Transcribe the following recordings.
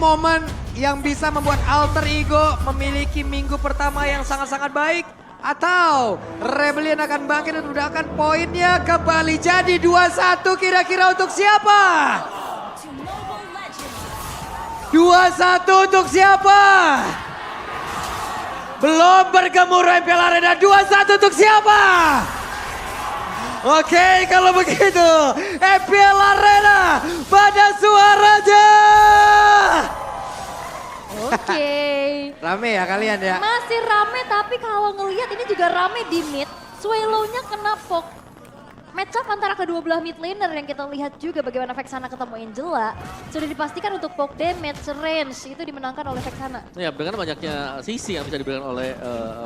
Momen yang bisa membuat Alter Ego memiliki minggu pertama yang sangat-sangat baik. Atau Rebellion akan bangkit dan mendapatkan poinnya kembali jadi 2-1 kira-kira untuk siapa? 2-1 untuk siapa? Belum bergemuruh MPL Arena, 2-1 untuk siapa? Oke, kalau begitu MPL Arena pada suaranya. Oke. Rame ya kalian ya? Masih rame tapi kalau ngelihat ini juga rame di mid. Swallow-nya kena poke. Match up antara kedua belah mid laner yang kita lihat juga bagaimana Vexana ketemu Angela. Sudah dipastikan untuk poke damage range itu dimenangkan oleh Vexana. Ya, dengan banyaknya sisi yang bisa diberikan oleh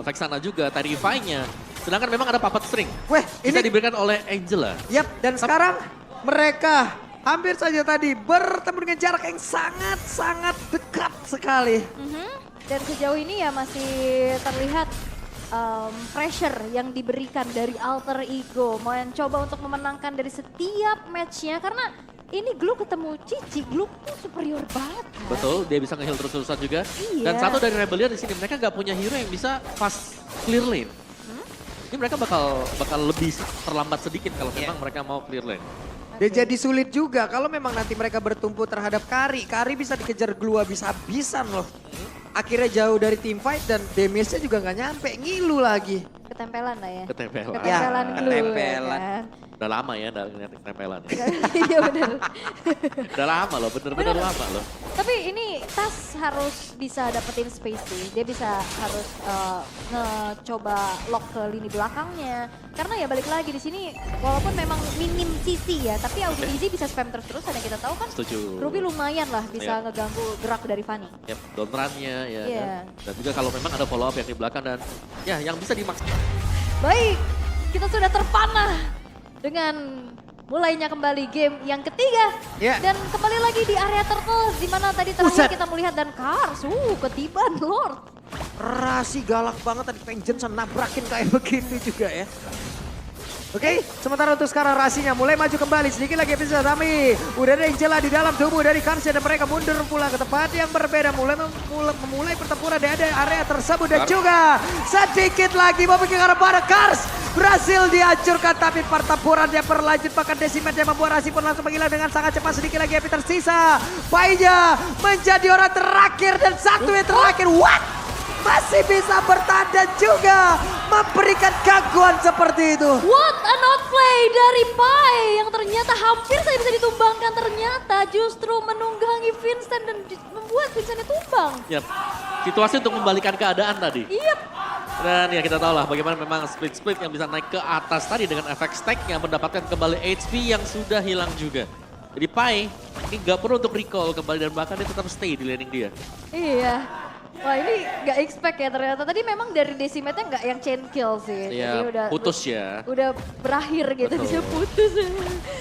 Vexana juga, Terrify-nya. Sedangkan memang ada puppet string. Weh, Bisa ini diberikan oleh Angela. yap, dan sekarang mereka hampir saja tadi bertemu dengan jarak yang sangat-sangat dekat sekali. Dan sejauh ini ya masih terlihat pressure yang diberikan dari Alter Ego. Mencoba untuk memenangkan dari setiap matchnya karena ini Glue ketemu Cici, Glue tuh superior banget kan? Betul, dia bisa nge-heal terus-terusan juga. Iya. Dan satu dari Rebellion di sini, mereka nggak punya hero yang bisa fast clear lane. Ini mereka bakal lebih terlambat sedikit kalau memang mereka mau clear lane. Dan jadi sulit juga kalau memang nanti mereka bertumpu terhadap Kari. Kari bisa dikejar Glue habis-habisan loh. Akhirnya jauh dari team fight dan damage-nya juga nggak nyampe, ngilu lagi. Ketempelan lah ya. Ketempelan. Ketempelan Ya, Glue. ketempelan. Ya kan? Udah lama ya, udah ngeliat ketempelan. Ya. Iya benar. Udah lama loh, bener-bener lama loh. Tapi ini Tas harus bisa dapetin space sih. Dia bisa harus ngecoba lock ke lini belakangnya. Karena ya balik lagi di sini walaupun memang minim CC ya, tapi Audi Easy bisa spam terus yang kita tahu kan. Setuju. Ruby lumayan lah bisa Iya. ngeganggu gerak dari Fanny. Yep, down run-nya ya. Iya. Kan? Dan juga kalau memang ada follow up yang di belakang dan ya yang bisa dimaksud. Baik, kita sudah terpanah dengan mulainya kembali game yang ketiga. Ya. Dan kembali lagi di area Turtles di mana tadi terakhir Buset. kita melihat dan Kars, ketiban Lord. Rasi galak banget tadi Vengeance nabrakin kayak begitu juga ya. Oke, sementara untuk sekarang Rasinya mulai maju kembali. Sedikit lagi bisa Rami. Udah ada Angela di dalam tubuh dari Karsnya dan mereka mundur pula ke tempat yang berbeda. Memulai pertempuran di area tersebut dan juga sedikit lagi mau pergi ke arah pada Kars. Berhasil dihancurkan tapi pertempurannya berlanjut bahkan Decimet yang membuat Rasi pun langsung menghilang dengan sangat cepat. Sedikit lagi Epi tersisa. Painya menjadi orang terakhir dan satu yang terakhir. What? Masih bisa bertahan dan juga memberikan gangguan seperti itu. What an outplay dari Pai yang ternyata hampir saja bisa ditumbangkan, ternyata justru menunggangi Vincent dan membuat Vincentnya tumbang. Yap, situasi untuk membalikan keadaan tadi. Iya. Dan ya kita tahu lah bagaimana memang split-split yang bisa naik ke atas tadi dengan efek stack yang mendapatkan kembali HP yang sudah hilang juga. Jadi Pai ini gak perlu untuk recall kembali dan bahkan dia tetap stay di laning dia. Iya. Wah ini gak expect ya ternyata. Tadi memang dari Decimetnya gak yang chain kill sih. Jadi Ya udah putus ya. Udah berakhir gitu, Betul. dia putus.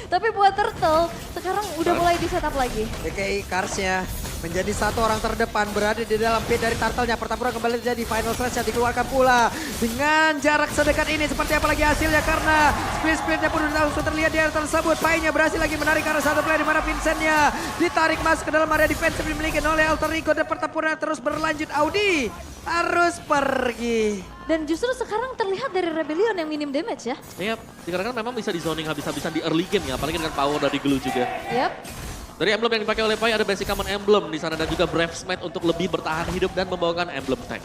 Tapi buat Turtle sekarang udah mulai di setup lagi. DKI Karsnya menjadi satu orang terdepan berada di dalam pit dari Turtle-nya. Pertempuran kembali terjadi, final slash yang dikeluarkan pula. Dengan jarak sedekat ini seperti apa lagi hasilnya karena split-splitnya pun sudah langsung terlihat di area tersebut. Pai-nya berhasil lagi menarik karena satu play di mana Vincent-nya ditarik masuk ke dalam area defensive dimiliki oleh Alter Ego dan pertempuran terus berlanjut. Audi harus pergi. Dan justru sekarang terlihat dari Rebellion yang minim damage ya. Yap, dikarenakan memang bisa di zoning habis-habisan di early game ya, apalagi dengan power dari Glue juga. Yap. Dari emblem yang dipakai oleh Pai ada basic common emblem di sana dan juga Brave Smite untuk lebih bertahan hidup dan membawakan emblem tank.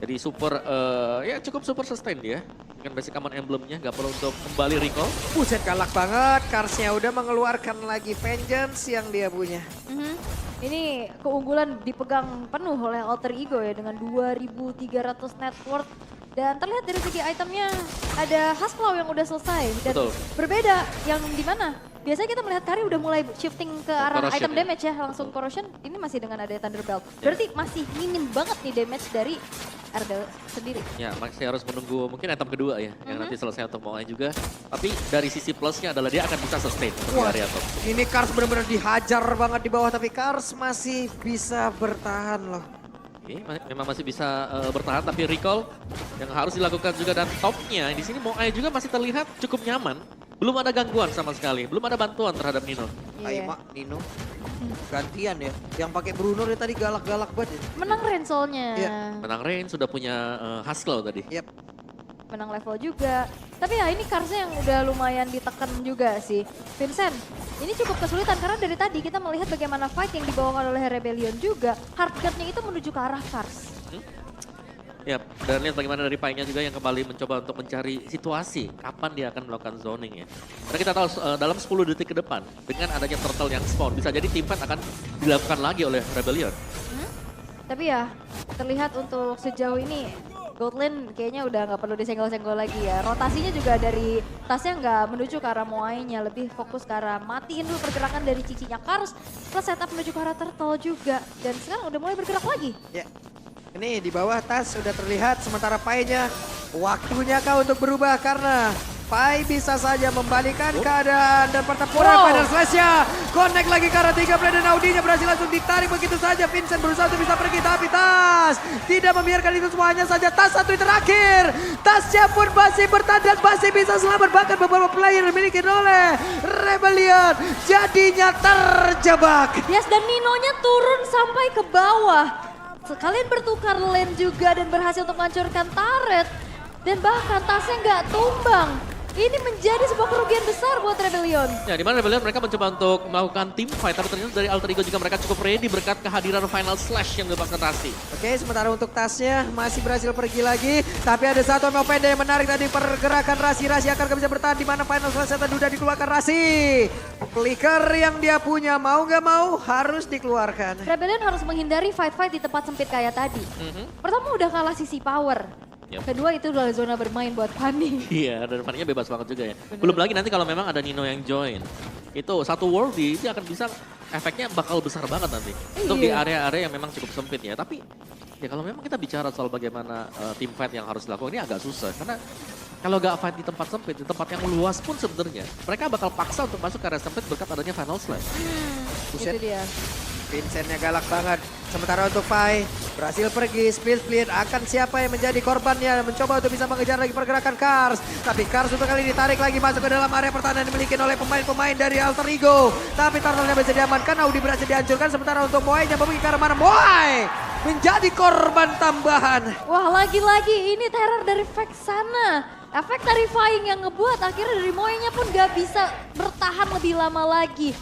Jadi super, ya cukup super sustain dia. Dengan basic common emblemnya, nggak perlu untuk kembali recall. Buset galak banget. Karsnya udah mengeluarkan lagi Vengeance yang dia punya. Ini keunggulan dipegang penuh oleh Alter Ego ya dengan 2.300 net worth. Dan terlihat dari segi itemnya ada Hasclaw yang udah selesai. Dan Betul. berbeda yang di mana? Biasanya kita melihat Kari udah mulai shifting ke arah Corrosion item ya. damage ya. Langsung Corrosion, ini masih dengan ada Thunderbelt. Berarti masih minim banget nih damage dari Ardell sendiri. Ya, masih harus menunggu mungkin item kedua ya, yang nanti selesai untuk Moai juga. Tapi dari sisi plusnya adalah dia akan bisa sustain untuk di Wah, area top. ini Kars benar-benar dihajar banget di bawah tapi Kars masih bisa bertahan loh. Oke, memang masih bisa bertahan tapi recall yang harus dilakukan juga dan topnya di sini Moai juga masih terlihat cukup nyaman. Belum ada gangguan sama sekali, belum ada bantuan terhadap Nino. Iya. Aima, Nino. Gantian ya. Yang pakai Bruno dia tadi galak-galak banget ya. Menang Rain soalnya. Iya. Menang Rain sudah punya Hustle tadi. Yap. Menang level juga. Tapi ya ini Karsnya yang udah lumayan ditekan juga sih. Vincent, ini cukup kesulitan karena dari tadi kita melihat bagaimana fight yang dibawakan oleh Rebellion juga. Hardguard-nya itu menuju ke arah Kars. Ya, dan lihat bagaimana dari Pai-nya juga yang kembali mencoba untuk mencari situasi kapan dia akan melakukan zoning ya. Karena kita tahu dalam 10 detik ke depan dengan adanya turtle yang spawn bisa jadi team fight akan dilakukan lagi oleh Rebellion. Tapi ya terlihat untuk sejauh ini Goldlane kayaknya udah nggak perlu disenggol-senggol lagi ya. Rotasinya juga dari tasnya nggak menuju ke arah Moai-nya, lebih fokus ke arah matiin dulu pergerakan dari cicinya Kars. Plus setup menuju ke arah turtle juga. Dan sekarang udah mulai bergerak lagi. Ya. Ini di bawah tas sudah terlihat sementara Pai-nya waktunya kau untuk berubah karena Pai bisa saja membalikan keadaan dan pertempuran Final Slash-nya. Connect lagi ke arah 3 play dan Audinya berhasil langsung ditarik begitu saja. Vincent berusaha untuk bisa pergi tapi Tas tidak membiarkan itu semuanya saja. Tas satu yang terakhir. Tasnya pun masih bertahan dan masih bisa selamat. Bahkan beberapa player dimiliki oleh Rebellion jadinya terjebak. Yes, dan Ninonya turun sampai ke bawah. Sekalian bertukar lane juga dan berhasil untuk menghancurkan turret. Dan bahkan tasnya nggak tumbang. Ini menjadi sebuah kerugian besar buat Rebellion. Ya, di mana Rebellion mereka mencoba untuk melakukan team fight, tapi ternyata dari Alter Ego juga mereka cukup ready berkat kehadiran Final Slash yang dilepaskan Rasi. Oke, sementara untuk tasnya masih berhasil pergi lagi. Tapi ada satu MO pendek yang menarik tadi pergerakan Rasi. Rasi akan bisa bertahan di mana Final Slash tadi udah dikeluarkan Rasi. Clicker yang dia punya mau nggak mau harus dikeluarkan. Rebellion harus menghindari fight-fight di tempat sempit kayak tadi. Pertama udah kalah sisi power. Yep. Kedua itu adalah zona bermain buat Fanny. Iya, dan Fanny-nya bebas banget juga ya. Belum lagi nanti kalau memang ada Nino yang join. Itu satu worldy itu akan bisa efeknya bakal besar banget nanti. Untuk di Iya. area-area yang memang cukup sempit ya. Tapi ya kalau memang kita bicara soal bagaimana team fight yang harus dilakukan ini agak susah. Karena kalau gak fight di tempat sempit, di tempat yang luas pun sebenarnya mereka bakal paksa untuk masuk ke area sempit berkat adanya Final Slash. Buset. Itu dia. Vincentnya galak banget. Sementara untuk Pai berhasil pergi, split akan siapa yang menjadi korbannya. Mencoba untuk bisa mengejar lagi pergerakan Kars. Tapi Kars untuk kali ini ditarik lagi masuk ke dalam area pertahanan yang dimiliki oleh pemain-pemain dari Alter Ego. Tapi turtle-nya bisa diamankan, Audi berhasil dihancurkan. Sementara untuk Moai-nya pergi ke arah mana? Moai menjadi korban tambahan. Wah, lagi-lagi ini teror dari Vexana. Efek terrifying yang ngebuat akhirnya dari Moe-nya pun gak bisa bertahan lebih lama lagi.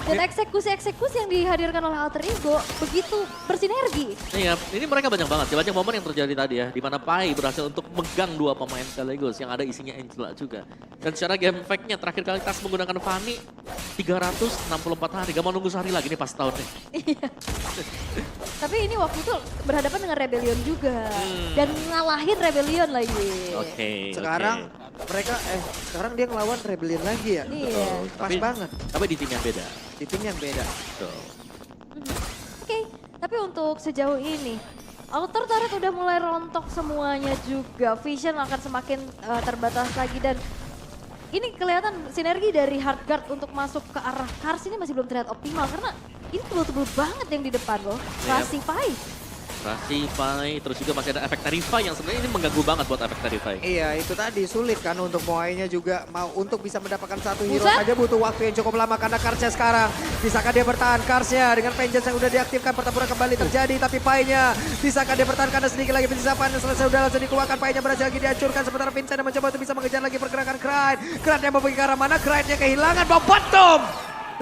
Dan eksekusi-eksekusi yang dihadirkan oleh Alter Ego begitu bersinergi. Iya, ini mereka banyak banget. Banyak momen yang terjadi tadi ya. Di mana Pai berhasil untuk megang dua pemain sekaligus yang ada isinya Angela juga. Dan secara game fact-nya terakhir kali Tas menggunakan Fanny 364 hari. Gak mau nunggu sehari lagi nih pas tahun nih. Iya. Tapi ini waktu itu berhadapan dengan Rebellion juga. Dan ngalahin Rebellion lagi. Oke. Sekarang mereka sekarang dia ngelawan Rebellion lagi ya. Iya. Pas Tapi- banget. Tapi di tim yang beda. Di tim yang beda. Betul. Oke, tapi untuk sejauh ini Outer Turret udah mulai rontok semuanya juga. Vision akan semakin terbatas lagi dan ini kelihatan sinergi dari Hardguard untuk masuk ke arah Kars ini masih belum terlihat optimal karena ini tebel-tebel banget yang di depan loh. Iya. Rasi Pai. Rasi, Pai, terus juga masih ada efek Terrify yang sebenarnya ini mengganggu banget buat efek Terrify. Iya, itu tadi sulit kan untuk Moai-nya juga mau untuk bisa mendapatkan satu hero Buset. saja butuh waktu yang cukup lama karena Karsnya sekarang. Bisakah dia bertahan Karsnya dengan Vengeance yang udah diaktifkan, pertempuran kembali terjadi tapi Pai-nya bisakah dia bertahan karena sedikit lagi penyisapan selesai udah langsung dikeluarkan, Pai-nya berhasil lagi dihancurkan sementara Vincent yang mencoba untuk bisa mengejar lagi pergerakan Kride yang mau pergi ke arah mana, Kride-nya kehilangan bom bottom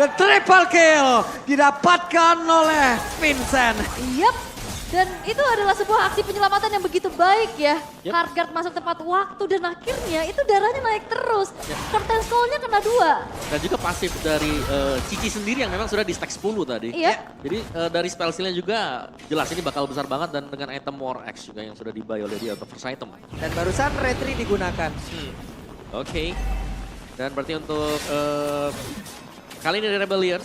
dan triple kill didapatkan oleh Vincent. Yap. Dan itu adalah sebuah aksi penyelamatan yang begitu baik ya. Yep. Hardguard masuk tepat waktu dan akhirnya itu darahnya naik terus. Yep. Curtain Skull-nya kena 2. Dan juga pasif dari Cici sendiri yang memang sudah di stack 10 tadi. Iya. Jadi dari spell skill-nya juga jelas ini bakal besar banget dan dengan item War X juga yang sudah dibuy oleh dia untuk first item. Dan barusan retri digunakan. Oke. Dan berarti untuk kali ini dari Rebellion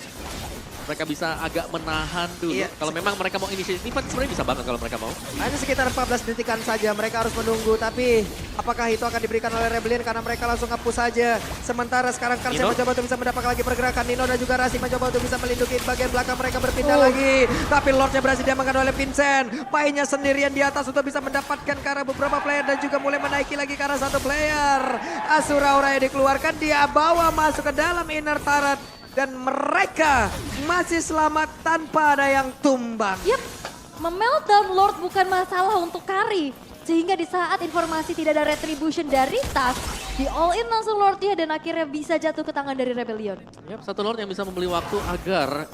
mereka bisa agak menahan dulu. Iya. Kalau memang mereka mau inisiatif sebenarnya bisa banget kalau mereka mau. Hanya sekitar 14 detikan saja mereka harus menunggu. Tapi apakah itu akan diberikan oleh Rebellion karena mereka langsung ngapus saja. Sementara sekarang Karsnya Nino? mencoba untuk bisa mendapatkan lagi pergerakan. Nino dan juga Rasi mencoba untuk bisa melindungi bagian belakang mereka berpindah lagi. Tapi Lordnya berhasil diamankan oleh Vincent. Pai-nya sendirian di atas untuk bisa mendapatkan ke arah beberapa player dan juga mulai menaiki lagi ke arah satu player. Asura Aura yang dikeluarkan dia bawa masuk ke dalam inner turret. Dan mereka masih selamat tanpa ada yang tumbang. Yap, memeltdown Lord bukan masalah untuk carry. Sehingga di saat informasi tidak ada retribution dari Tas, di all in langsung Lordnya dan akhirnya bisa jatuh ke tangan dari Rebellion. Yap, satu Lord yang bisa membeli waktu agar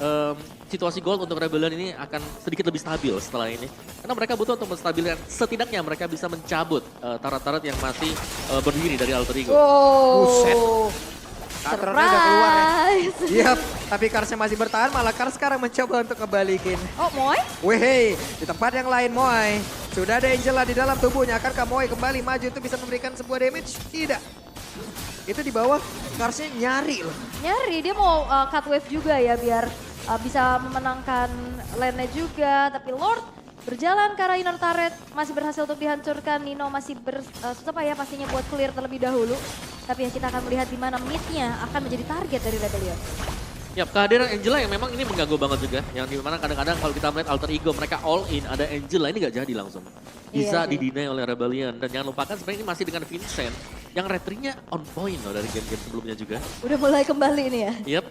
situasi gold untuk Rebellion ini akan sedikit lebih stabil setelah ini. Karena mereka butuh untuk menstabilkan, setidaknya mereka bisa mencabut turret-turret yang masih berdiri dari Alter Ego. Buset. Wow, Karakternya udah keluar ya. surprise. Yap, tapi Karsnya masih bertahan, malah Kars sekarang mencoba untuk kebalikin. Oh, Moy? Wehey, di tempat yang lain Moy. Sudah ada Angela di dalam tubuhnya, akankah Moy kembali maju untuk bisa memberikan sebuah damage? Tidak. Itu di bawah, Karsnya nyari loh. Nyari, dia mau cut wave juga ya biar bisa memenangkan lane-nya juga. Tapi Lord berjalan ke arah inner turret, masih berhasil untuk dihancurkan. Nino masih susah ya pastinya buat clear terlebih dahulu. Tapi ya kita akan melihat di mana mid-nya akan menjadi target dari Rebellion. Yap, kehadiran Angela yang memang ini mengganggu banget juga. Yang dimana kadang-kadang kalau kita melihat Alter Ego mereka all in, ada Angela ini nggak jadi langsung. Bisa Iya sih. didinai oleh Rebellion. Dan jangan lupakan sebenarnya ini masih dengan Vincent yang retrinya on point loh dari game-game sebelumnya juga. Udah mulai kembali nih ya. Yap,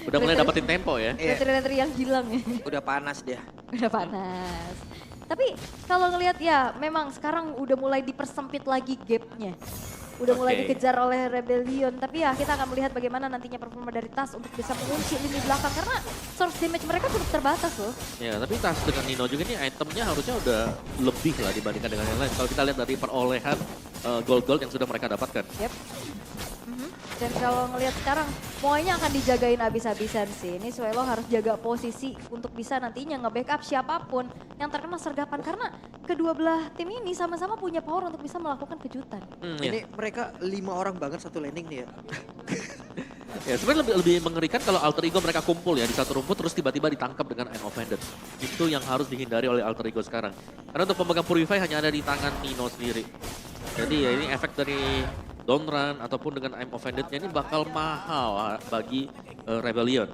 udah mulai dapetin tempo ya. Iya. Retri-retri yang hilang ya. Udah panas dia. Udah panas. Tapi kalau ngelihat ya memang sekarang udah mulai dipersempit lagi gapnya. Udah mulai Oke. dikejar oleh Rebellion. Tapi ya kita akan melihat bagaimana nantinya performa dari Tas untuk bisa mengunci lini belakang. Karena source damage mereka cukup terbatas loh. Ya, tapi tas dengan Nino juga nih itemnya harusnya udah lebih lah dibandingkan dengan yang lain. Kalau kita lihat dari perolehan gold-gold yang sudah mereka dapatkan. Yep. Dan kalau ngelihat sekarang, Moy-nya akan dijagain abis-abisan sih. Ini Suelo harus jaga posisi untuk bisa nantinya nge-backup siapapun yang terkena sergapan. Karena kedua belah tim ini sama-sama punya power untuk bisa melakukan kejutan. Ya. Ini mereka 5 orang banget satu landing nih ya. Ya, sebenarnya lebih mengerikan kalau Alter Ego mereka kumpul ya di satu rumput terus tiba-tiba ditangkap dengan Unoffended. Itu yang harus dihindari oleh Alter Ego sekarang. Karena untuk pemegang Purify hanya ada di tangan Nino sendiri. Jadi ya ini efek dari down run ataupun dengan I'm Offended-nya ini bakal mahal bagi Rebellion.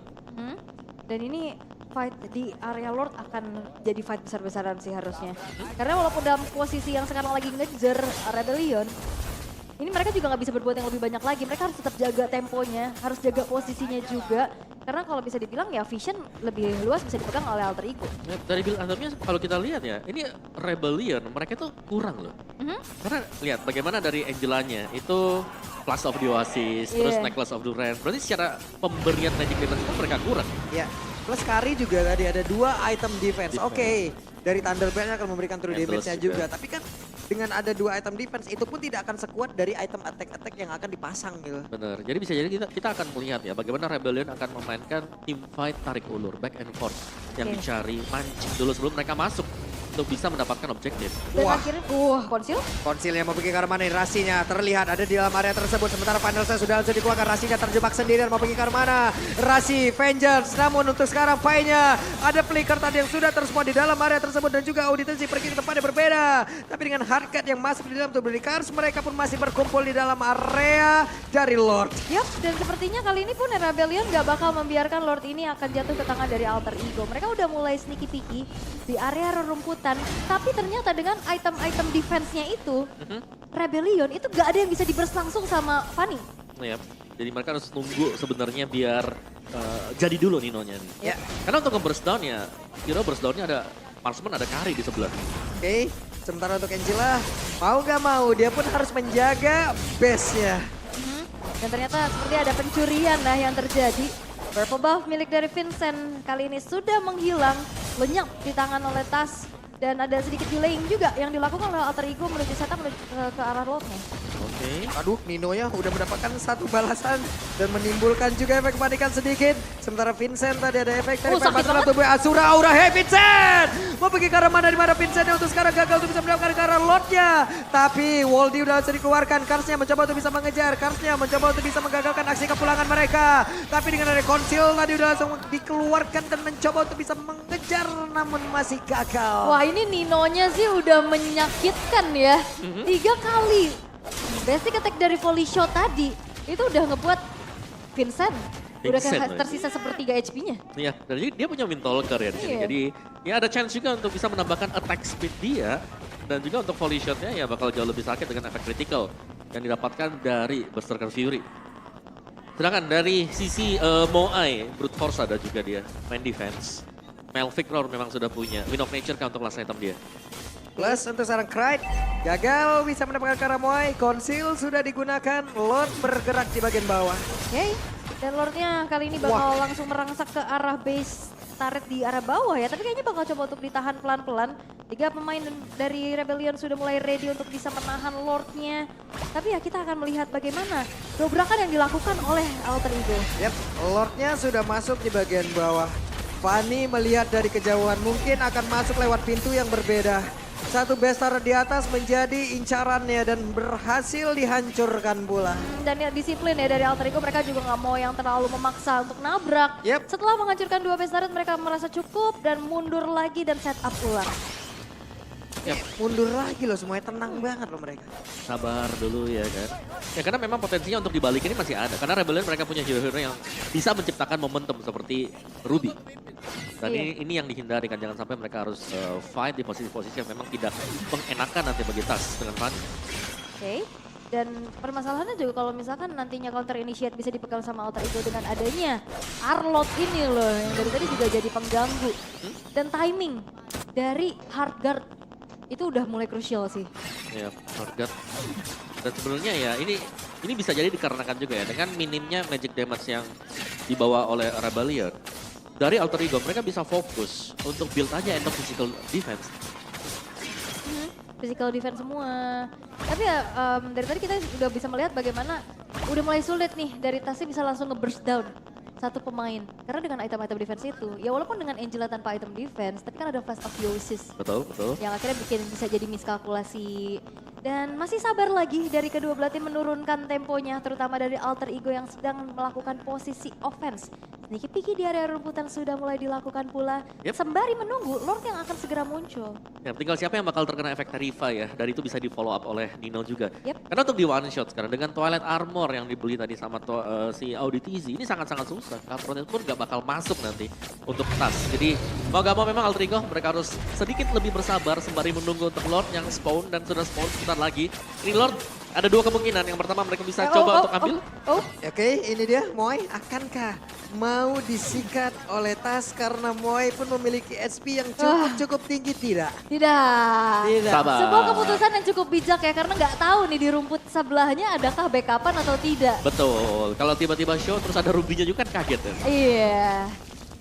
Dan ini fight di area Lord akan jadi fight besar-besaran sih harusnya. Karena walaupun dalam posisi yang sekarang lagi ngejar Rebellion, ini mereka juga nggak bisa berbuat yang lebih banyak lagi. Mereka harus tetap jaga temponya, harus jaga posisinya juga. Karena kalau bisa dibilang ya Vision lebih luas bisa dipegang oleh Alter Ego. Ya, dari build itemnya kalau kita lihat ya, ini Rebellion mereka tuh kurang loh. Karena lihat bagaimana dari Angelanya itu Plus of the Oasis, terus Iya. Necklace of Duran. Berarti secara pemberian Magic Damage itu mereka kurang. Ya, plus Kari juga tadi ada 2 item defense. Oke, dari Thunderbolt-nya akan memberikan true Endless damage-nya juga. juga. Tapi kan dengan ada 2 item defense itu pun tidak akan sekuat dari item attack-attack yang akan dipasang gitu. Bener, jadi bisa jadi kita akan melihat ya bagaimana Rebellion akan memainkan team fight tarik ulur, back and forth. Yang Oke. dicari mancing dulu sebelum mereka masuk untuk bisa mendapatkan objektif. Dan Wah. akhirnya, konsil? Konsil yang mau pergi ke arah mana? Rasinya terlihat ada di dalam area tersebut. Sementara final saya sudah langsung dikeluarkan. Rasinya terjebak sendirian mau pergi ke arah mana? Rasi, Vengeance. Namun untuk sekarang Pai-nya ada flicker tadi yang sudah terspawn di dalam area tersebut. Dan juga Auditensi pergi ke tempat yang berbeda. Tapi dengan hardcat yang masuk di dalam tubuh Cars, mereka pun masih berkumpul di dalam area dari Lord. Yap, dan sepertinya kali ini pun Rebellion gak bakal membiarkan Lord ini akan jatuh ke tangan dari Alter Ego. Mereka udah mulai sneaky peeky di area rerumputan, tapi ternyata dengan item-item defense-nya itu, Rebellion itu gak ada yang bisa diburst langsung sama Fanny. Ya, jadi mereka harus nunggu sebenarnya biar jadi dulu Ninonya nih. Ya. Karena untuk nge-burst down ya, kira burst down-nya ada marksman, ada Kari di sebelah. Oke, sementara untuk Angela, mau gak mau dia pun harus menjaga base-nya. Dan ternyata seperti ada pencurian lah yang terjadi. Purple buff milik dari Vincent kali ini sudah menghilang, lenyap di tangan oleh Tas. Dan ada sedikit delaying juga yang dilakukan oleh Alter Ego menuju setup menuju ke arah Lordnya. Oke. Aduh, Nino ya udah mendapatkan satu balasan dan menimbulkan juga efek kepanikan sedikit. Sementara Vincent tadi ada efek dari sakit masalah banget. tubuh Asura Aura. Hey Vincent! Mau pergi ke arah mana di mana Vincent yang untuk sekarang gagal untuk bisa mendapatkan ke arah Lordnya. Tapi Waldi udah langsung dikeluarkan. Karsnya mencoba untuk bisa mengejar. Karsnya mencoba untuk bisa menggagalkan aksi kepulangan mereka. Tapi dengan ada konsil tadi udah langsung dikeluarkan dan mencoba untuk bisa mengejar namun masih gagal. Wah, ini Ninonya sih udah menyakitkan ya. 3 kali basic attack dari volley shot tadi itu udah ngebuat Vincent udah Vincent kayak lagi. tersisa sepertiga HP-nya. Iya, dan dia punya Windtalker ya di sini. Iya. Jadi ya ada chance juga untuk bisa menambahkan attack speed dia. Dan juga untuk volley shotnya ya bakal jauh lebih sakit dengan efek critical yang didapatkan dari Berserker Fury. Sedangkan dari sisi Moai, Brute Force ada juga dia, main defense. Melvic Roar memang sudah punya, Wind of Nature kan untuk last item dia. Plus untuk seorang Krite, gagal bisa mendapatkan Karamoy, Conceal sudah digunakan, Lord bergerak di bagian bawah. Oke, dan Lordnya kali ini bakal langsung merangsak ke arah base turret di arah bawah ya. Tapi kayaknya bakal coba untuk ditahan pelan-pelan. 3 pemain dari Rebellion sudah mulai ready untuk bisa menahan Lordnya. Tapi ya kita akan melihat bagaimana dobrakan yang dilakukan oleh Alter Ego. Yap, Lordnya sudah masuk di bagian bawah. Fanny melihat dari kejauhan mungkin akan masuk lewat pintu yang berbeda. Satu base turret di atas menjadi incarannya dan berhasil dihancurkan pula. Dan ya disiplin ya dari Alter Ego, mereka juga nggak mau yang terlalu memaksa untuk nabrak. Yep. Setelah menghancurkan 2 base turret mereka merasa cukup dan mundur lagi dan set up ulang. Mundur lagi loh, semuanya tenang banget loh mereka. Sabar dulu ya kan. Ya karena memang potensinya untuk dibalik ini masih ada. Karena Rebellion mereka punya hero-hero yang bisa menciptakan momentum seperti Ruby. Dan ini yang dihindari kan, jangan sampai mereka harus fight di posisi-posisi yang memang tidak mengenakan nanti bagi Tas dengan Fanny. Oke. Dan permasalahannya juga kalau misalkan nantinya counter initiate bisa dipegang sama Alter Ego dengan adanya Arlot ini loh yang dari tadi juga jadi pengganggu. Dan timing dari Heartguard itu udah mulai krusial sih. Ya, Heartguard. Dan sebenarnya ya ini bisa jadi dikarenakan juga ya dengan minimnya magic damage yang dibawa oleh Rebellion. Dari Alter Ego mereka bisa fokus untuk build aja item physical defense. Physical defense semua. Tapi ya dari tadi kita udah bisa melihat bagaimana udah mulai sulit nih dari Tasnya bisa langsung nge-burst down satu pemain. Karena dengan item-item defense itu, ya walaupun dengan Angela tanpa item defense, tapi kan ada Fast Apotheosis. Betul, betul. Yang akhirnya bikin bisa jadi miskalkulasi. Dan masih sabar lagi dari kedua belah tim menurunkan temponya, terutama dari Alter Ego yang sedang melakukan posisi offense. Sneaky Piki di area rumputan sudah mulai dilakukan pula, sembari menunggu Lord yang akan segera muncul. Ya, tinggal siapa yang bakal terkena efek Tarifa ya, dari itu bisa di follow up oleh Nino juga. Yep. Karena untuk di one shot sekarang dengan Twilight Armor yang dibeli tadi sama si Auditizi, ini sangat-sangat susah. Cutthroat pun gak bakal masuk nanti untuk Tas. Jadi mau gak mau memang Alter Ego mereka harus sedikit lebih bersabar sembari menunggu untuk Lord yang spawn dan sudah spawn sebentar lagi. Ini Lord ada 2 kemungkinan. Yang pertama mereka bisa coba untuk ambil. Oke, ini dia Moai. Akankah mau disikat oleh Tas karena Moai pun memiliki SP yang cukup tinggi tidak? Tidak. Sabar. Sebuah keputusan yang cukup bijak ya, karena nggak tahu nih di rumput sebelahnya adakah backupan atau tidak. Betul. Kalau tiba-tiba show terus ada Rubinya juga kan kaget ya. Iya.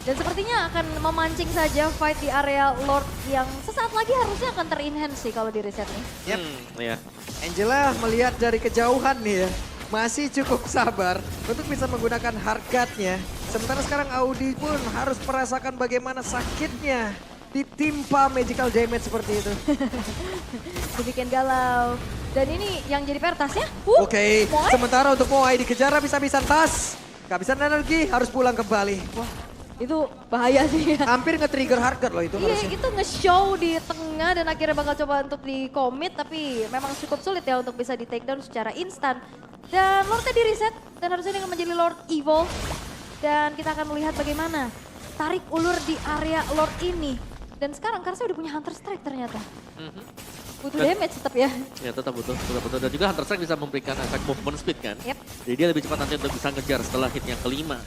Dan sepertinya akan memancing saja fight di area Lord yang sesaat lagi harusnya akan ter-enhance sih kalau di reset nih. Yep. Iya. Angela melihat dari kejauhan nih ya, masih cukup sabar untuk bisa menggunakan Heartguard-nya. Sementara sekarang Audi pun harus merasakan bagaimana sakitnya ditimpa magical damage seperti itu. Dibikin galau. Dan ini yang jadi pertasnya. Oke, sementara untuk Moai dikejar habis-habisan Tas. Kehabisan energi, harus pulang kembali. Wah, itu bahaya sih ya. Hampir nge-trigger Heartguard loh itu Iya, harusnya. itu nge-show di tengah dan akhirnya bakal coba untuk di-commit, tapi memang cukup sulit ya untuk bisa di-takedown secara instan. Dan Lordnya di-reset, dan harusnya dengan menjadi Lord Evil. Dan kita akan melihat bagaimana tarik ulur di area Lord ini. Dan sekarang Karsa udah punya Hunter Strike ternyata. Butuh damage tetap ya. Ya tetap butuh. Dan juga Hunter Strike bisa memberikan efek movement speed kan. Yep. Jadi dia lebih cepat nanti untuk bisa ngejar setelah hit yang kelima.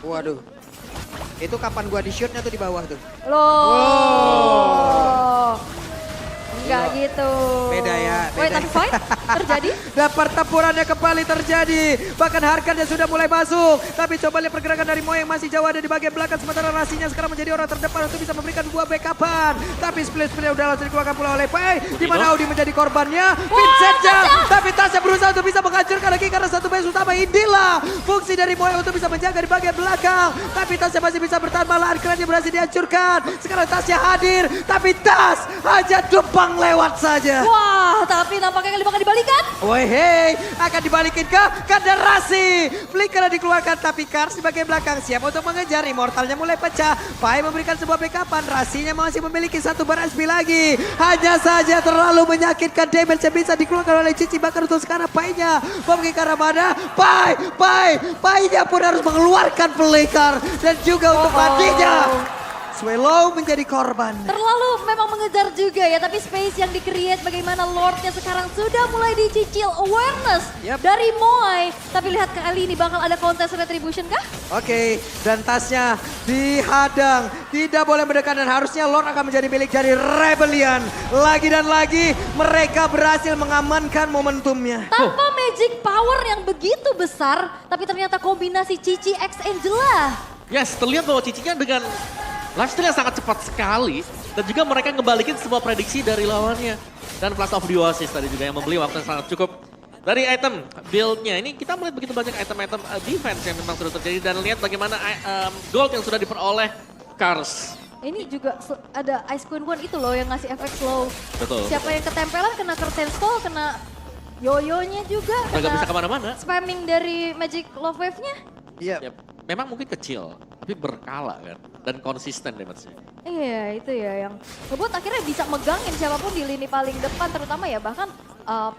Waduh. Itu kapan gua di shootnya tuh di bawah tuh. Loh. Enggak gitu. Beda ya, Wait, beda. tapi fight terjadi? Dan pertempurannya kembali terjadi. Bahkan Heartguard sudah mulai masuk. Tapi coba lihat pergerakan dari Moai yang masih jauh ada di bagian belakang. Sementara Rasinya sekarang menjadi orang terdepan untuk bisa memberikan 2 backupan. Tapi split-splitnya udah langsung dikeluarkan pula oleh Pai. Di mana Audi menjadi korbannya. Vincentnya. Tapi Tasya berusaha untuk bisa menghancurkan lagi karena satu base utama. Inilah fungsi dari Moai untuk bisa menjaga di bagian belakang. Tapi Tasya masih bisa bertahan, malahan kerennya berhasil dihancurkan. Sekarang Tasya hadir. Tapi Tas hanya tumpang lewat saja. Wah, tapi nampaknya kali bakal dibalikan. Woi hei, akan dibalikin ke kandang Rasi. Flicker dikeluarkan tapi Kars di bagian belakang siap untuk mengejar. Immortalnya mulai pecah. Pai memberikan sebuah backupan. Rasinya masih memiliki 1 bar SP lagi. Hanya saja terlalu menyakitkan damage yang bisa dikeluarkan oleh Cici. Bahkan untuk sekarang Pai-nya memiliki Karamada. Pai-nya pun harus mengeluarkan Flicker. Dan juga untuk matinya Swallow menjadi korban. Terlalu memang mengejar juga ya, tapi space yang di-create bagaimana Lordnya sekarang sudah mulai dicicil awareness Yap. dari Moai. Tapi lihat kali ini bakal ada kontes retribution kah? Oke, dan tasnya dihadang. Tidak boleh mendekat dan harusnya Lord akan menjadi milik dari Rebellion. Lagi dan lagi mereka berhasil mengamankan momentumnya. Tanpa magic power yang begitu besar, tapi ternyata kombinasi Cici X Angela. Yes, terlihat bahwa Cicinya dengan lifestyle yang sangat cepat sekali. Dan juga mereka ngebalikin semua prediksi dari lawannya. Dan Flash of the Oasis tadi juga yang membeli waktu yang sangat cukup. Dari item build-nya ini kita melihat begitu banyak item-item defense yang memang sudah terjadi. Dan lihat bagaimana gold yang sudah diperoleh Kars. Ini juga ada Ice Queen One itu loh yang ngasih efek slow. Betul. Siapa yang ketempelan kena curtain skull, kena yoyonya juga. Nggak bisa kemana-mana. Spamming dari Magic Love Wave-nya. Iya. Ya, memang mungkin kecil, tapi berkala kan. Dan konsisten damage-nya. Iya itu ya yang ngebuat akhirnya bisa megangin siapapun di lini paling depan terutama ya bahkan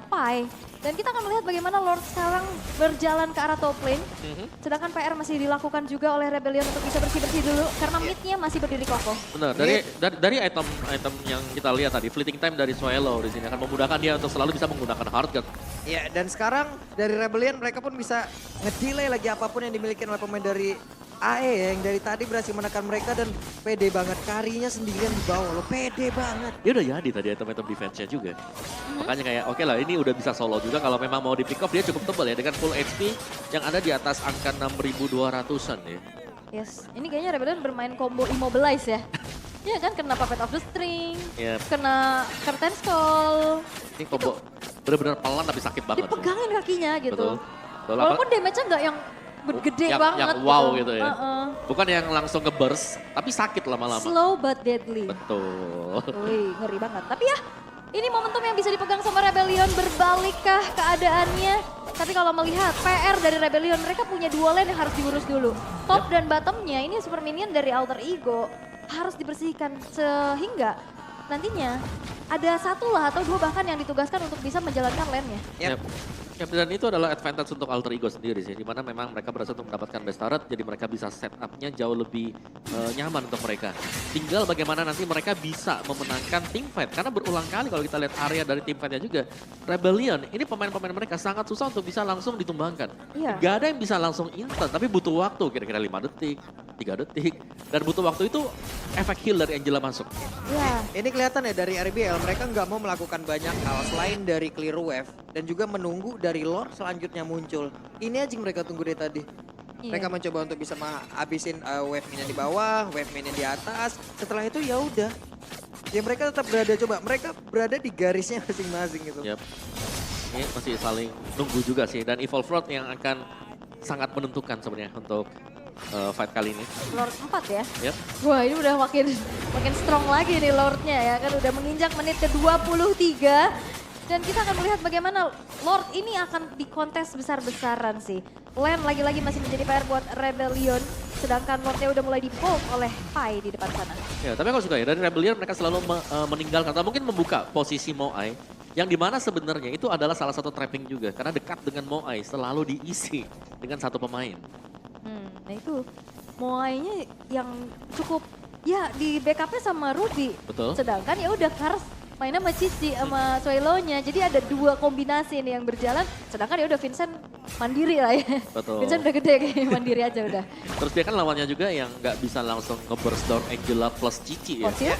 Pai. Dan kita akan melihat bagaimana Lord sekarang berjalan ke arah top lane. Sedangkan PR masih dilakukan juga oleh Rebellion untuk bisa bersih-bersih dulu karena mid-nya masih berdiri kokoh. Benar, dari item yang kita lihat tadi, fleeting time dari Swallow di sini akan memudahkan dia untuk selalu bisa menggunakan hard guard. Ya, dan sekarang dari Rebellion mereka pun bisa ngedelay lagi apapun yang dimiliki oleh pemain dari AE ya, yang dari tadi berhasil menekan mereka dan pede banget. Karinya sendirian di bawah loh, pede banget. Dia udah jadi tadi item-item defense-nya juga. Makanya kayak oke lah ini udah bisa solo juga kalau memang mau di pick off dia cukup tebal ya dengan full HP yang ada di atas angka 6.200-an ya. Yes, ini kayaknya Rebellion bermain combo immobilize ya. Iya kan kena Puppet of the String, Yep. kena curtain skull. Ini combo bener-bener pelan tapi sakit banget. Dipegangin kakinya gitu. Betul. Betul. Walaupun damage-nya nggak yang gede banget. Yang wow gitu ya. Bukan yang langsung nge-burst, tapi sakit lama-lama. Slow but deadly. Betul. Wih, ngeri banget. Tapi ya, ini momentum yang bisa dipegang sama Rebellion. Berbalikkah keadaannya? Tapi kalau melihat PR dari Rebellion, mereka punya dua lane yang harus diurus dulu. Top dan bottomnya, ini super minion dari Alter Ego harus dibersihkan sehingga nantinya ada satu lah atau dua bahkan yang ditugaskan untuk bisa menjalankan lane-nya. Yep. Yep, dan itu adalah advantage untuk Alter Ego sendiri sih, dimana memang mereka berhasil untuk mendapatkan best turret, jadi mereka bisa setup-nya jauh lebih nyaman untuk mereka. Tinggal bagaimana nanti mereka bisa memenangkan team fight, karena berulang kali kalau kita lihat area dari team fight-nya juga, Rebellion, ini pemain-pemain mereka sangat susah untuk bisa langsung ditumbangkan. Iya. Gak ada yang bisa langsung instant, tapi butuh waktu, kira-kira 5 detik, 3 detik, dan butuh waktu itu efek heal dari Angela masuk. Iya. Ini kelihatan ya dari RBL mereka nggak mau melakukan banyak hal selain dari clear wave dan juga menunggu dari Lord selanjutnya muncul. Ini aja yang mereka tunggu dari tadi. Iya. Mereka mencoba untuk bisa menghabisin wave minion di bawah, wave minion di atas. Setelah itu ya udah. Ya mereka tetap berada mereka berada di garisnya masing-masing gitu. Yap. Ini masih saling nunggu juga sih, dan Evolve Lord yang akan sangat menentukan sebenarnya untuk fight kali ini. Lord 4 ya. Yep. Wah ini udah makin strong lagi nih Lordnya ya kan udah menginjak menit ke-23. Dan kita akan melihat bagaimana Lord ini akan dikontes besar-besaran sih. Lane lagi-lagi masih menjadi PR buat Rebellion. Sedangkan Lordnya udah mulai di-poke oleh Pai di depan sana. Ya, tapi aku suka ya, dari Rebellion mereka selalu meninggalkan atau mungkin membuka posisi Moai. Yang dimana sebenarnya itu adalah salah satu trapping juga. Karena dekat dengan Moai selalu diisi dengan satu pemain. Nah itu Moai-nya yang cukup ya di backupnya sama Ruby. Betul. Sedangkan ya udah Kars mainnya sama Cici sama Swallow-nya. Jadi ada dua kombinasi nih yang berjalan. Sedangkan ya udah Vincent mandiri lah ya. Betul. Vincent udah gede kayak mandiri aja udah. Terus dia kan lawannya juga yang nggak bisa langsung nge-burst down Angela plus Cici ya. Konsil?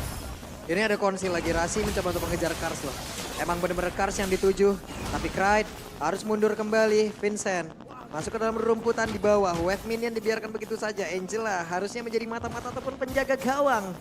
Ini ada konsil lagi, Rasi mencoba untuk mengejar Kars loh. Emang bener-bener Kars yang dituju. Tapi Clyde harus mundur kembali, Vincent. Masuk ke dalam rumputan di bawah, wave minion dibiarkan begitu saja. Angela harusnya menjadi mata-mata ataupun penjaga gawang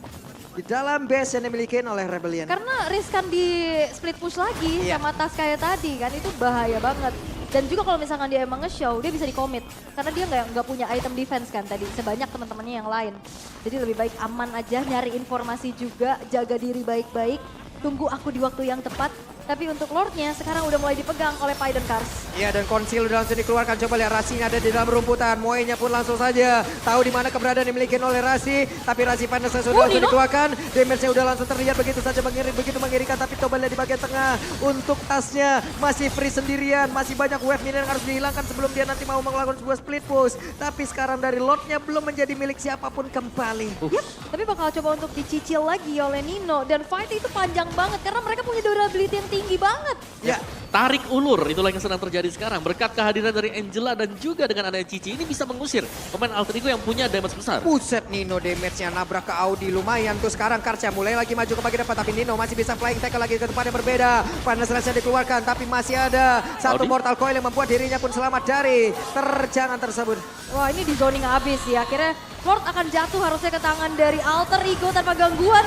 di dalam base yang dimiliki oleh Rebellion. Karena riskan di split push lagi Iya. sama tas kayak tadi kan itu bahaya banget. Dan juga kalau misalkan dia emang nge-show dia bisa di-commit. Karena dia nggak punya item defense kan tadi sebanyak teman-temannya yang lain. Jadi lebih baik aman aja, nyari informasi juga, jaga diri baik-baik. Tunggu aku di waktu yang tepat. Tapi untuk Lordnya sekarang udah mulai dipegang oleh Pai dan Kars. Iya, dan konsil udah langsung dikeluarkan. Coba lihat Rasinya ada di dalam rumputan. Moe-nya pun langsung saja tahu di mana keberadaan dimiliki oleh Rasi. Tapi Rasi panasnya sudah langsung Nino. dikeluarkan. Damage-nya udah langsung terlihat begitu saja begitu mengerikan. Tapi coba lihat di bagian tengah. Untuk tasnya masih free sendirian. Masih banyak wave minion yang harus dihilangkan sebelum dia nanti mau melakukan sebuah split push. Tapi sekarang dari Lordnya belum menjadi milik siapapun kembali. Yap, tapi bakal coba untuk dicicil lagi oleh Nino. Dan fight itu panjang banget karena mereka punya durability yang tinggi banget. Ya, Tarik ulur, itulah yang sedang terjadi sekarang. Berkat kehadiran dari Angela dan juga dengan adanya Cici, ini bisa mengusir pemain Alter Ego yang punya damage besar. buset Nino damage-nya nabrak ke Audi. Lumayan tuh sekarang Karsya mulai lagi maju ke bagian depan. Tapi Nino masih bisa flying tackle lagi ke tempat yang berbeda. Panas Rasnya dikeluarkan tapi masih ada satu Audi. mortal coil yang membuat dirinya pun selamat dari terjangan tersebut. Wah ini di zoning abis ya. Akhirnya Lord akan jatuh harusnya ke tangan dari Alter Ego tanpa gangguan.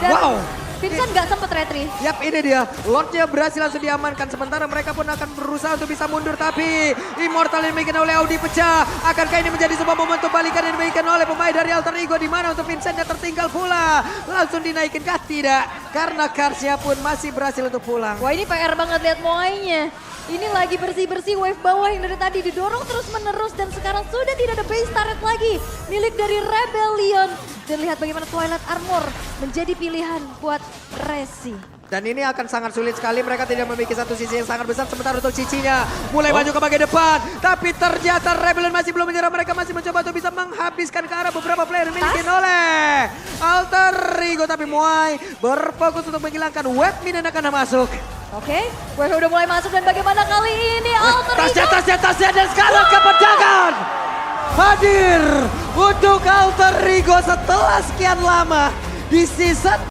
Dan Wow. Vincent nggak sempet retri. Yap, ini dia. Lordnya berhasil langsung diamankan. Sementara mereka pun akan berusaha untuk bisa mundur. Tapi Immortal yang dimiliki oleh Audi pecah. Akankah ini menjadi sebuah momentum balikan yang dimiliki oleh pemain dari Alter Ego. Di mana untuk Vincentnya tertinggal pula. Langsung dinaikin kah? Tidak. Karena Karsya pun masih berhasil untuk pulang. Wah ini PR banget lihat Moai-nya. Ini lagi bersih-bersih wave bawah yang dari tadi didorong terus menerus dan sekarang sudah tidak ada base turret lagi milik dari Rebellion. Dan lihat bagaimana Twilight Armor menjadi pilihan buat Resi. Dan ini akan sangat sulit sekali, mereka tidak memiliki satu sisi yang sangat besar. Sementara untuk Cicinya mulai maju ke bagian depan. Tapi ternyata Rebellion masih belum menyerah, mereka masih mencoba untuk bisa menghabiskan ke arah beberapa player yang dimiliki oleh Alter Ego. Tapi Moai berfokus untuk menghilangkan wave minion yang akan masuk. Oke, wave udah mulai masuk dan bagaimana kali ini Alter Ego. Tasnya dan sekarang kepedangan hadir untuk Alter Ego setelah sekian lama di season